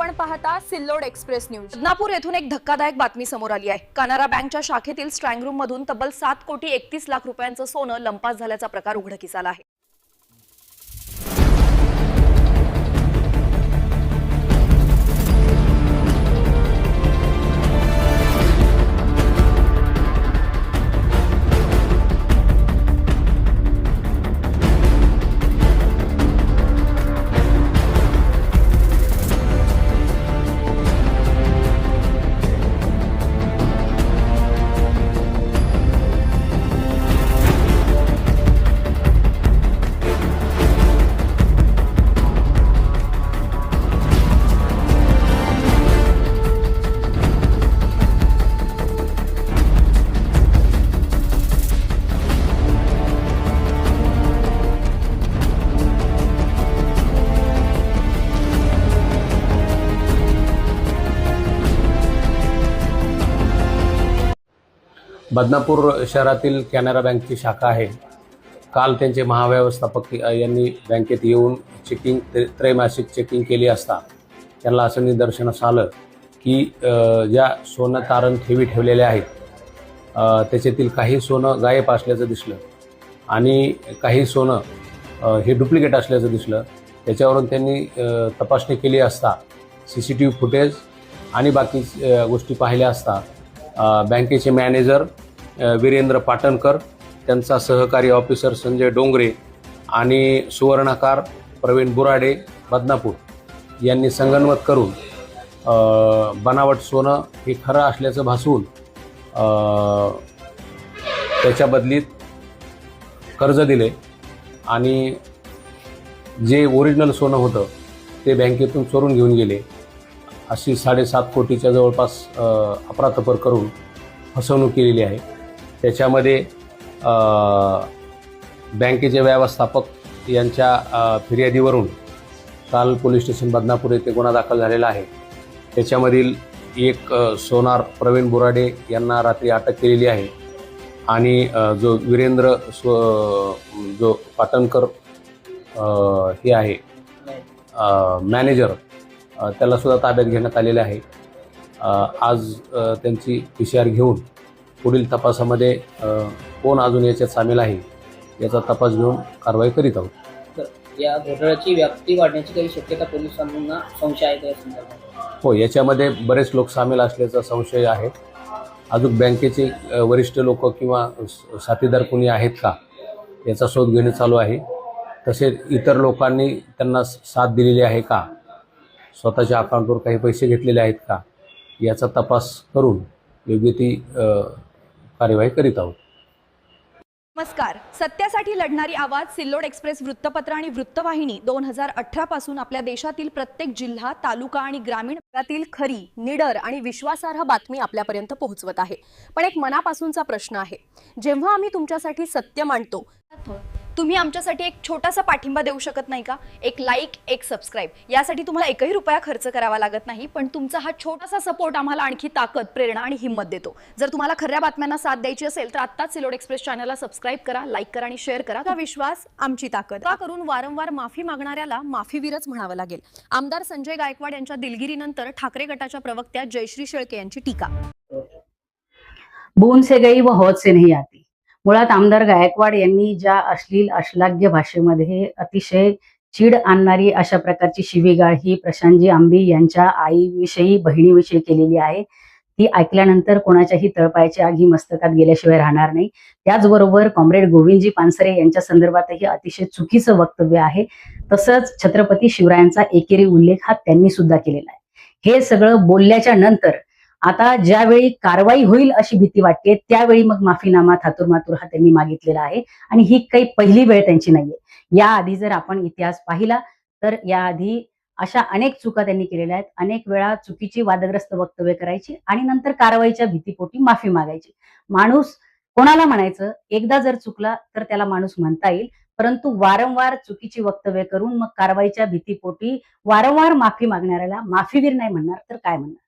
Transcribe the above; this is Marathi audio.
आपण पाहता सिल्लोड एक्सप्रेस न्यूज। बदनापूर येथून एक धक्कादायक बातमी समोर आली आहे। कॅनरा बँकच्या शाखेतील स्ट्रॉंग रूम मधून तब्बल 7,31,00,000 रुपयांचं सोनं लंपास झाल्याचा प्रकार उघडकीस आला आहे। बदनापूर शहरातील कॅनरा बँकची शाखा आहे। काल त्यांचे महाव्यवस्थापक यांनी बँकेत येऊन चेकिंग त्रैमासिक चेकिंग केली असता त्यांना असं निदर्शनास आलं की ज्या सोनं तारण ठेवी ठेवलेल्या आहेत त्याच्यातील काही सोनं गायब असल्याचं दिसलं आणि काही सोनं हे डुप्लिकेट असल्याचं दिसलं। त्याच्यावरून त्यांनी तपासणी केली असता CCTV फुटेज आणि बाकी गोष्टी पाहिल्या असता बँकेचे मॅनेजर वीरेंद्र पाटणकर, त्यांचा सहकारी ऑफिसर संजय डोंगरे आणि सुवर्णकार प्रवीण बुराडे बदनापूर यांनी संगनमत करून बनावट सोनं हे खरं असल्याचं भासवून त्याच्या बदलीत कर्ज दिले आणि जे ओरिजिनल सोनं होतं ते बँकेतून चोरून घेऊन गेले। अशी 7.5 कोटीच्या जवळपास अफरातफर करून फसवणूक केलेली आहे। त्याच्यामध्ये बँकेचे व्यवस्थापक यांच्या फिर्यादीवरून काल पोलीस स्टेशन बदनापूर येथे गुन्हा दाखल झालेला आहे। त्याच्यामधील एक सोनार प्रवीण बुराडे यांना रात्री अटक केलेली आहे आणि जो वीरेंद्र जो पाटणकर हे आहे मॅनेजर त्याला सुद्धा ताब्यात घेण्यात आलेले आहे। आज त्यांची PCR घेऊन पुढील तपासामध्ये कोण अजून याच्यात सामील आहे याचा तपास घेऊन कारवाई करीत आहोत। तर या घोटाळ्याची व्याप्ती वाढण्याची काही शक्यता पोलिसांना संशय आहे का या संदर्भात? हो, याच्यामध्ये बरेच लोक सामील असल्याचा संशय आहे। अजून बँकेचे वरिष्ठ लोक किंवा साथीदार कोणी आहेत का याचा शोध घेणे चालू आहे। तसेच इतर लोकांनी त्यांना साथ दिलेली आहे का, स्वतःच्या अकाउंटवर काही पैसे घेतलेले आहेत का याचा तपास करून योग्य ती कार्यवाही करीत आहोत। नमस्कार, सत्यासाठी लढणारी आवाज सिल्लोड एक्सप्रेस वृत्तपत्र आणि वृत्तवाहिनी 2018 पासून आपल्या देशातील प्रत्येक जिल्हा, तालुका आणि ग्रामीण भागातील खरी, निडर आणि विश्वासार्ह बातमी आपल्यापर्यंत पोहोचवत आहे। पण एक मनापासूनचा प्रश्न आहे, जेव्हा आम्ही तुमच्यासाठी सत्य मांडतो तुम्ही आमच्यासाठी एक छोटासा पाठिंबा देऊ शकत नाही का? एक लाईक, एक सबस्क्राईब, यासाठी तुम्हाला एकही रुपया खर्च करावा लागत नाही, पण तुमचा हा छोटासा सपोर्ट आम्हाला आणखी ताकद, प्रेरणा आणि हिंमत देतो। जर तुम्हाला खऱ्या बातम्यांना साथ द्यायची असेल तर आत्ताच सिल्लोड एक्सप्रेस चॅनलला सबस्क्राईब करा, लाईक करा आणि शेअर करा। हा विश्वास आमची ताकद। का करून वारंवार माफी मागणाऱ्याला माफीवीरच म्हणावं लागेल। आमदार संजय गायकवाड यांच्या दिलगिरीनंतर ठाकरे गटाच्या प्रवक्त्या जयश्री शेळके यांची टीका। बूंद से गई वो हौद से नहीं आती। मुळात आमदार गायकवाड यांनी ज्या अश्लील अश्लाघ्य भाषेमध्ये अतिशय चीड आणणारी अशा प्रकारची शिवीगाळ ही प्रशांतजी आंबी यांच्या आईविषयी, बहिणीविषयी केलेली आहे, ती ऐकल्यानंतर कोणाच्याही तळपायाची आगी मस्तकात गेल्याशिवाय राहणार नाही। त्याचबरोबर कॉम्रेड गोविंदजी पानसरे यांच्या संदर्भातही अतिशय चुकीचं वक्तव्य आहे। तसंच छत्रपती शिवरायांचा एकेरी उल्लेख हा त्यांनी सुद्धा केलेला आहे। हे सगळं बोलल्याच्या नंतर आता ज्यावेळी कारवाई होईल अशी भीती वाटते त्यावेळी मग माफीनामा थातुरमातुर हा त्यांनी मागितलेला आहे आणि ही काही पहिली वेळ त्यांची नाहीये। याआधी जर आपण इतिहास पाहिला तर याआधी अशा अनेक चुका त्यांनी केलेल्या आहेत। अनेक वेळा चुकीची वादग्रस्त वक्तव्य करायची आणि नंतर कारवाईच्या भीतीपोटी माफी मागायची। माणूस कोणाला म्हणायचं, एकदा जर चुकला तर त्याला माणूस म्हणता येईल, परंतु वारंवार चुकीची वक्तव्य करून मग कारवाईच्या भीतीपोटी वारंवार माफी मागणाऱ्याला माफीवीर नाही म्हणणार तर काय म्हणणार।